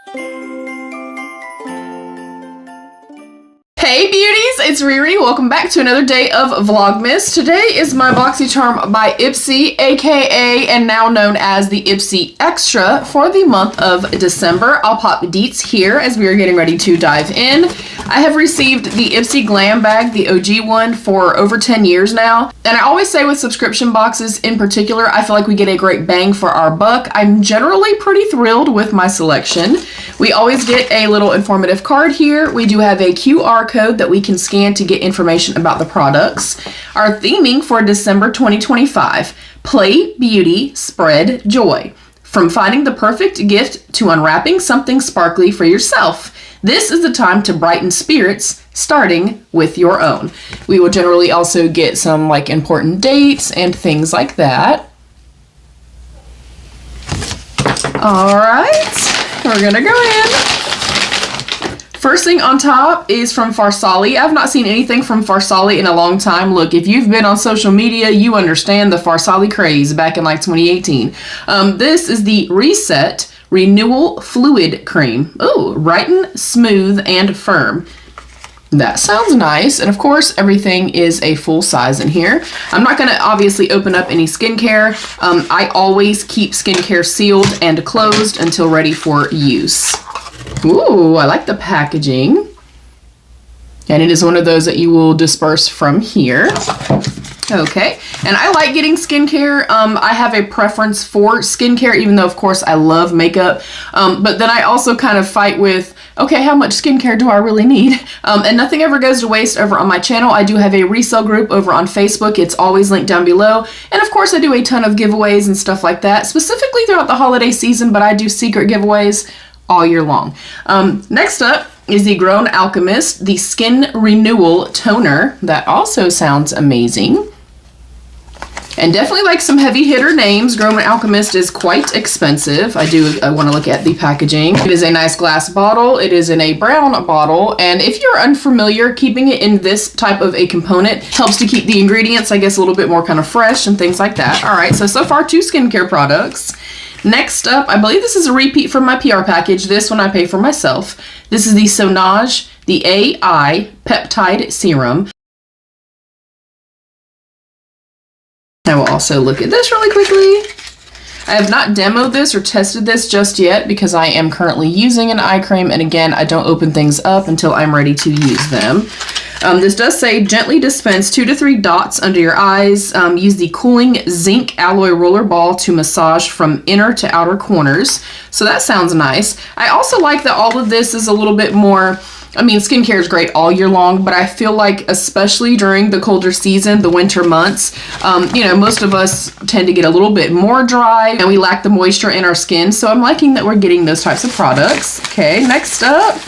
Hey beauties, it's Riri. Welcome back to another day of Vlogmas. Today is my BoxyCharm by Ipsy, aka and now known as the Ipsy Extra for the month of December. I'll pop DEETS here as we are getting ready to dive in. I have received the Ipsy Glam Bag, the OG one, for over 10 years now. And I always say with subscription boxes in particular, I feel like we get a great bang for our buck. I'm generally pretty thrilled with my selection. We always get a little informative card here. We do have a QR code that we can scan to get information about the products. Our theming for December 2025, Play, Beauty, Spread, Joy. From finding the perfect gift to unwrapping something sparkly for yourself. This is the time to brighten spirits, starting with your own. We will generally also get some like important dates and things like that. All right, we're gonna go in. First thing on top is from Farsali. I've not seen anything from Farsali in a long time. Look, if you've been on social media, you understand the Farsali craze back in like 2018. This is the Reset Renewal Fluid Cream. Oh, Brighten, Smooth, and Firm. That sounds nice. And of course, everything is a full size in here. I'm not going to obviously open up any skincare. I always keep skincare sealed and closed until ready for use. Ooh, I like the packaging. And it is one of those that you will disperse from here. Okay, and I like getting skincare. I have a preference for skincare, even though of course I love makeup. But then I also kind of fight with, okay, how much skincare do I really need? And nothing ever goes to waste over on my channel. I do have a resale group over on Facebook. It's always linked down below. And of course I do a ton of giveaways and stuff like that, specifically throughout the holiday season, but I do secret giveaways all year long. Next up is the Grown Alchemist, the Skin Renewal Toner. That also sounds amazing. And definitely like some heavy hitter names. Grown Alchemist is quite expensive. I want to look at the packaging. It is a nice glass bottle. It is in a brown bottle. And if you're unfamiliar, keeping it in this type of a component helps to keep the ingredients, I guess, a little bit more kind of fresh and things like that. All right, so far 2 skincare products. Next up, I believe this is a repeat from my PR package. This one I pay for myself. This is the Sonage, the AI Peptide Serum. I will also look at this really quickly. I have not demoed this or tested this just yet because I am currently using an eye cream, and again, I don't open things up until I'm ready to use them. This does say gently dispense 2 to 3 dots under your eyes. Use the cooling zinc alloy roller ball to massage from inner to outer corners. So that sounds nice. I also like that all of this is a little bit more, I mean, skincare is great all year long, but I feel like especially during the colder season, the winter months, you know, most of us tend to get a little bit more dry and we lack the moisture in our skin. So I'm liking that we're getting those types of products. Okay, next up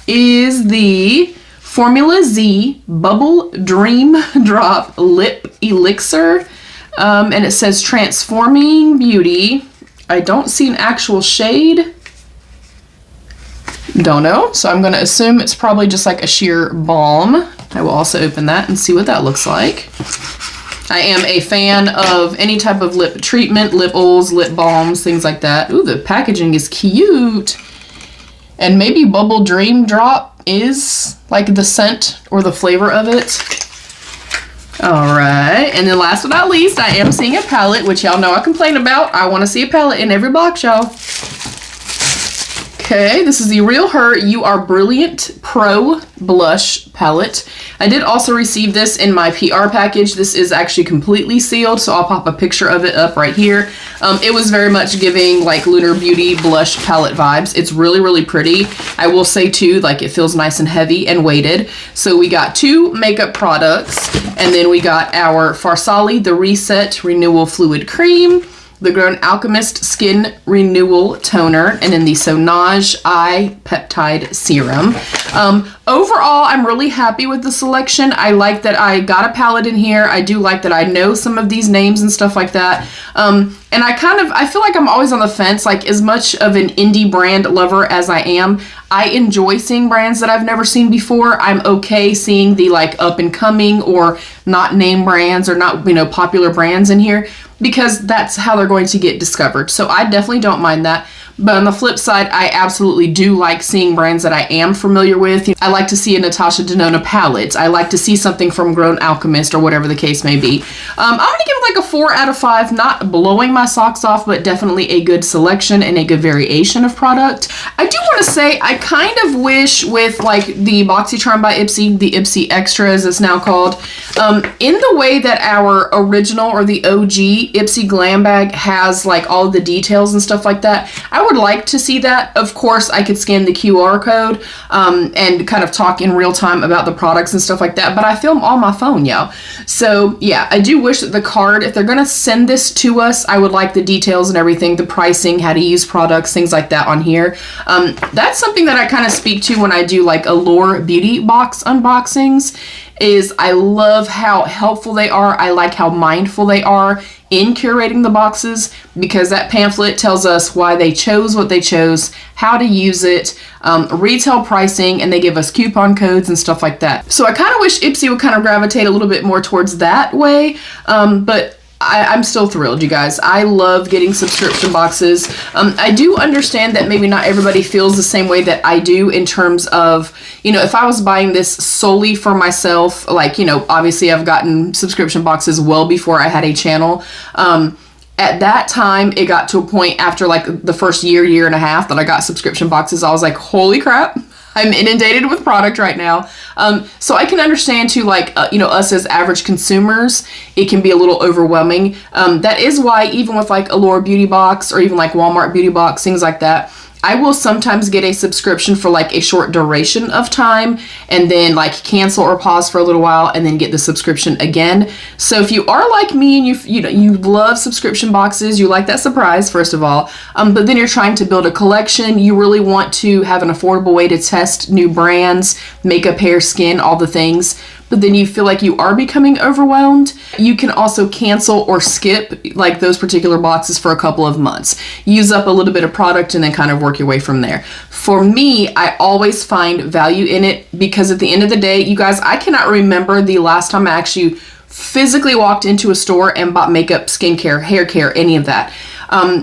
is the Formula Z Bubble Dream Drop Lip Elixir. And it says Transforming Beauty. I don't see an actual shade. Don't know, so I'm going to assume it's probably just like a sheer balm. I will also open that and see what that looks like. I am a fan of any type of lip treatment, lip oils, lip balms, things like that. Ooh, the packaging is cute. And maybe Bubble Dream Drop is like the scent or the flavor of it. All right, and then last but not least, I am seeing a palette, which y'all know I complain about. I want to see a palette in every box, y'all. Okay, this is the Real Her You Are Brilliant Pro Blush Palette. I did also receive this in my PR package. This is actually completely sealed, so I'll pop a picture of it up right here. It was very much giving like Lunar Beauty blush palette vibes. It's really, really pretty. I will say too, like it feels nice and heavy and weighted. So we got 2 makeup products, and then we got our Farsali, the Reset Renewal Fluid Cream, the Grown Alchemist Skin Renewal Toner, and then the Sonage Eye Peptide Serum. Overall, I'm really happy with the selection. I like that I got a palette in here. I do like that I know some of these names and stuff like that. And I feel like I'm always on the fence, like as much of an indie brand lover as I am, I enjoy seeing brands that I've never seen before. I'm okay seeing the like up and coming or not name brands or not, you know, popular brands in here, because that's how they're going to get discovered. So I definitely don't mind that. But on the flip side, I absolutely do like seeing brands that I am familiar with. I like to see a Natasha Denona palette. I like to see something from Grown Alchemist or whatever the case may be. I'm going to give it like a 4 out of 5. Not blowing my socks off, but definitely a good selection and a good variation of product. I do want to say I kind of wish with like the BoxyCharm by Ipsy, the Ipsy Extra as it's now called, in the way that our original or the OG Ipsy Glam Bag has like all of the details and stuff like that. I would like to see that. Of course, I could scan the QR code and kind of talk in real time about the products and stuff like that, but I film on my phone, y'all. So yeah, I do wish that the card, if they're gonna send this to us, I would like the details and everything, the pricing, how to use products, things like that on here. That's something that I kind of speak to when I do like Allure beauty box unboxings, is I love how helpful they are. I like how mindful they are in curating the boxes, because that pamphlet tells us why they chose what they chose, how to use it, retail pricing, and they give us coupon codes and stuff like that. So I kind of wish Ipsy would kind of gravitate a little bit more towards that way, but I'm still thrilled, you guys. I love getting subscription boxes. I do understand that maybe not everybody feels the same way that I do in terms of, you know, if I was buying this solely for myself, like, you know, obviously I've gotten subscription boxes well before I had a channel. At that time, it got to a point after like the first year and a half that I got subscription boxes, I was like, holy crap. I'm inundated with product right now. So I can understand too, like, you know, us as average consumers, it can be a little overwhelming. That is why even with like Allure Beauty Box or even like Walmart Beauty Box, things like that, I will sometimes get a subscription for like a short duration of time and then like cancel or pause for a little while and then get the subscription again. So if you are like me and you love subscription boxes, you like that surprise, first of all, but then you're trying to build a collection, you really want to have an affordable way to test new brands, makeup, hair, skin, all the things, but then you feel like you are becoming overwhelmed, you can also cancel or skip like those particular boxes for a couple of months. Use up a little bit of product and then kind of work your way from there. For me, I always find value in it because at the end of the day, you guys, I cannot remember the last time I actually physically walked into a store and bought makeup, skincare, hair care, any of that.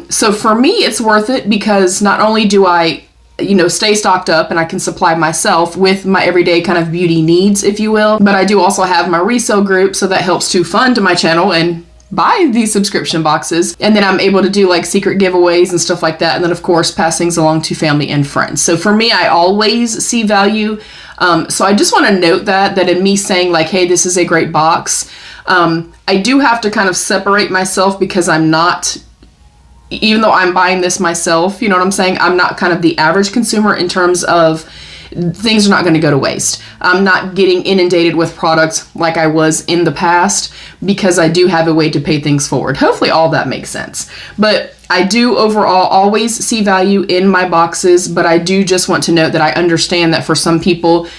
So for me, it's worth it because not only do I, you know, stay stocked up and I can supply myself with my everyday kind of beauty needs, if you will, but I do also have my resale group, so that helps to fund my channel and buy these subscription boxes. And then I'm able to do like secret giveaways and stuff like that. And then of course pass things along to family and friends. So for me, I always see value. So I just want to note that in me saying like, hey, this is a great box, I do have to kind of separate myself because I'm not, even though I'm buying this myself, you know what I'm saying? I'm not kind of the average consumer in terms of things are not going to go to waste. I'm not getting inundated with products like I was in the past because I do have a way to pay things forward. Hopefully all that makes sense. But I do overall always see value in my boxes, but I do just want to note that I understand that for some people,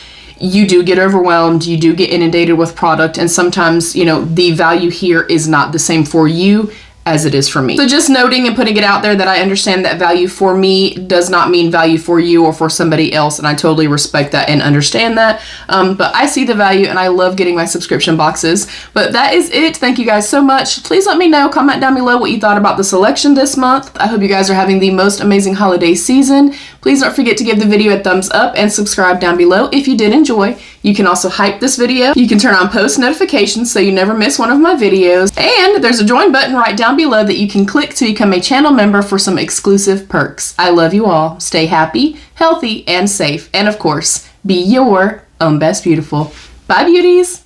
you do get overwhelmed, you do get inundated with product, and sometimes, you know, the value here is not the same for you as it is for me. So just noting and putting it out there that I understand that value for me does not mean value for you or for somebody else, and I totally respect that and understand that. But I see the value and I love getting my subscription boxes. But that is it. Thank you guys so much. Please let me know, comment down below what you thought about the selection this month. I hope you guys are having the most amazing holiday season. Please don't forget to give the video a thumbs up and subscribe down below if you did enjoy. You can also hype this video. You can turn on post notifications so you never miss one of my videos. And there's a join button right down below that you can click to become a channel member for some exclusive perks. I love you all. Stay happy, healthy, and safe. And of course, be your own best beautiful. Bye, beauties.